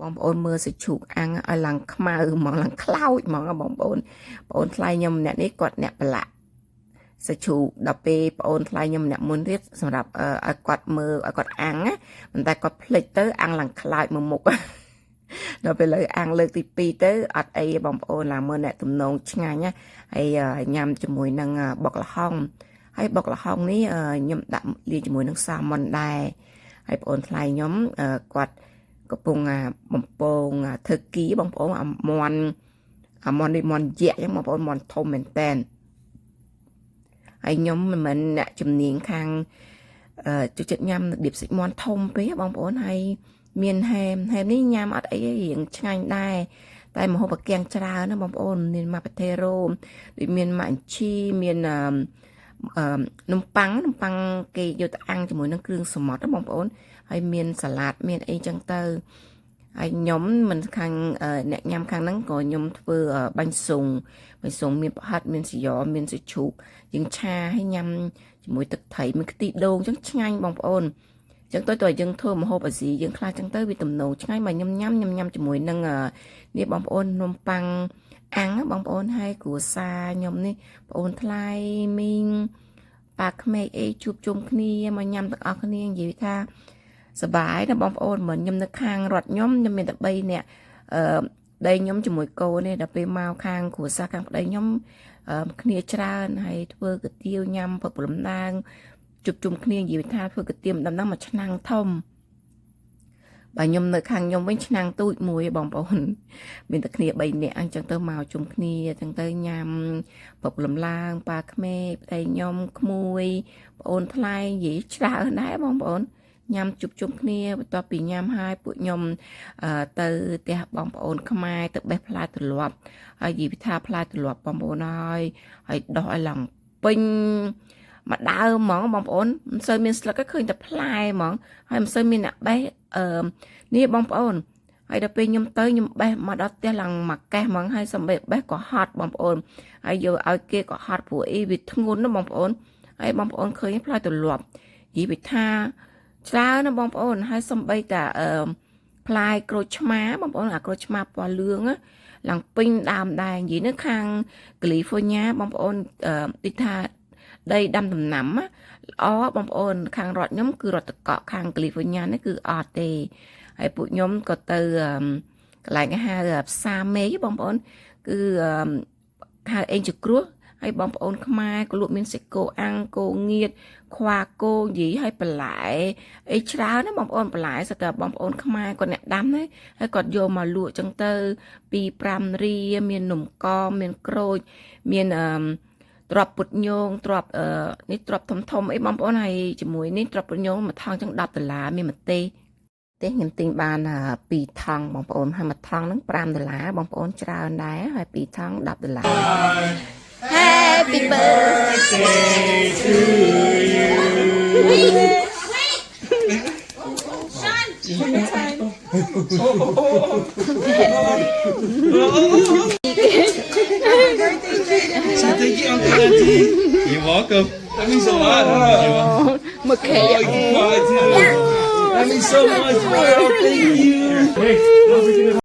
បងប្អូនមើលសាច់ជ្រូកអាំងឲ្យឡើងខ្មៅហ្មងឡើងខ្លោចហ្មងបងប្អូនថ្លៃខ្ញុំម្នាក់នេះគាត់អ្នកប្រឡាក់សាច់ជ្រូកដល់ពេលបងអូនថ្លៃខ្ញុំម្នាក់មុនទៀតសម្រាប់ឲ្យគាត់មើលឲ្យគាត់អាំងណាប៉ុន្តែគាត់ភ្លេចទៅអាំងឡើងខ្លោចមួយមុខដល់ពេលលើអាំងលើកទី2ទៅអត់អីបងប្អូនឡាមើលអ្នកទំនងឆ្ងាញ់ណាហើយញ៉ាំជាមួយនឹងបុកល្ហុងហើយបុកល្ហុងនេះខ្ញុំដាក់លាយជាមួយនឹងសាម៉ុនដែរហើយបងអូនថ្លៃខ្ញុំគាត់កំពុងបំពងធ្វើគីបងប្អូនអាមន់នេះមន់យៈអញ្ចឹងបងប្អូនមន់ធំមែនតើហើយខ្ញុំមិនមែនអ្នកជំនាញខាងចូលចិត្តញ៉ាំរបៀបសាច់មាន់ធំពេកបងប្អូនហើយមានហែមនេះញ៉ាំអត់អីរៀងឆ្ងាញ់ដែរតែម្ហូបកាំងច្រើនណាបងប្អូនមានម៉ាប៉ាថេរ៉ូដូចមានម៉ាអញ្ឈីមាននំប៉័ងគេយកទៅអាំងជាមួយនឹងគ្រឿងសមុទ្រណាបងប្អូនហើយមានសាឡាតមានអីចឹងទៅហើយខ្ញុំមិនខាងអ្នកញ៉ាំខាងហ្នឹងក៏ខ្ញុំធ្វើបាញ់ស៊ុងមានប្រហិតមានសាយ៉មានសាច់ជ្រូកយើងឆាហើយញ៉ាំជាមួយទឹកត្រីមានខ្ទិះដូងចឹងឆ្ងាញ់បងប្អូនចឹងទៅយើងធ្វើម្ហូបអាស៊ីយើងខ្លះចឹងទៅវាទំនងឆ្ងាញ់មកញ៉ាំជាមួយនឹងនេះបងប្អូននំប៉័ងអាំងបងប្អូនហើយគ្រួសារខ្ញុំនេះបងអូនថ្លៃមីងប៉ាក្មេកអីជួបជុំគ្នាមកញ៉ាំទាំងអស់គ្នានិយាយថាសប្បាយណាបងប្អូនមិនខ្ញុំនៅខាងរត់ខ្ញុំមានតែ3នាក់ប្តីខ្ញុំជាមួយកូននេះដល់ពេលមកខាងគ្រួសារខាងប្តីខ្ញុំគ្នាច្រើនហើយធ្វើកាទៀវញ៉ាំព្រឹកព្រលឹមឡើងជួបជុំគ្នានិយាយថាធ្វើកាទៀវដំណឹងមួយឆ្នាំងធំបើខ្ញុំនៅខាងខ្ញុំវិញឆ្នាំងទូចមួយបងប្អូនមានតែគ្នា3នាក់អញ្ចឹងទៅមកជុំគ្នាអញ្ចឹងទៅញ៉ាំព្រឹកព្រលឹមឡើងប៉ាក្មេកប្តីខ្ញុំក្មួយបងអូនថ្លៃនិយាយច្រើនដែរបងប្អូនញ៉ាំជុំគ្នាបន្ទាប់ពីញ៉ាំហើយពួកខ្ញុំទៅផ្ទះបងប្អូនខ្មែរទៅបេះផ្លែទ្រលាប់ហើយនិយាយថាផ្លែទ្រលាប់បងប្អូនហើយដោះឲ្យឡើងពេញមកដើមហ្មងបងប្អូនមិនសូវមានស្លឹកទេឃើញតែផ្លែហ្មងហើយមិនសូវមានអ្នកបេះនេះបងប្អូនហើយដល់ពេលខ្ញុំទៅខ្ញុំបេះមកដល់ផ្ទះឡើងមកកេះហ្មងហើយសំបីបេះក៏ហត់បងប្អូនហើយយកឲ្យគេក៏ហត់ព្រោះអីវាធ្ងន់ណាបងប្អូនហើយបងប្អូនឃើញផ្លែទ្រលាប់និយាយថាច្រើនណាបងប្អូនហើយសំបីតាផ្លែក្រូចឆ្មាបងប្អូនអាក្រូចឆ្មាពណ៌លឿងឡើងពេញដើមដែរនិយាយនៅខាងកាលីហ្វ័រញ៉ាបងប្អូនទីថាដីដាំដំណាំល្អបងប្អូនខាងរដ្ឋខ្ញុំគឺរដ្ឋតកក់ខាងកាលីហ្វ័រញ៉ានេះគឺអត់ទេហើយពួកខ្ញុំក៏ទៅកន្លែងគេហៅផ្សារមេបងប្អូនគឺហៅអេងជគ្រោះហើយបងប្អូនខ្មែរក៏លក់មានសាច់គោអាំងគោងៀតខ្វាគោនិយាយឲ្យបន្លែអីច្រើនណាបងប្អូនបន្លែស្ទើរបងប្អូនខ្មែរគាត់អ្នកដាំហ្នឹងហើយគាត់យកមកលក់ចឹងទៅ2-5រៀលមាននំកងមានក្រូចមានទ្រាប់ពុតញងទ្រាប់នេះទ្រាប់ធំអីបងប្អូនហើយជាមួយនេះទ្រាប់ពុតញងមួយថងចឹង$10មានម្ទេសខ្ញុំទិញបាន2ថងបងប្អូនហើយមួយថងហ្នឹង$5បងប្អូនច្រើនដែរហើយ2ថង$10 Happy birthday to you. Sean! Thank you, Uncle Auntie. You're welcome. That means a lot, huh? Okay. Oh, you cried too. That means so much, bro. Thank you.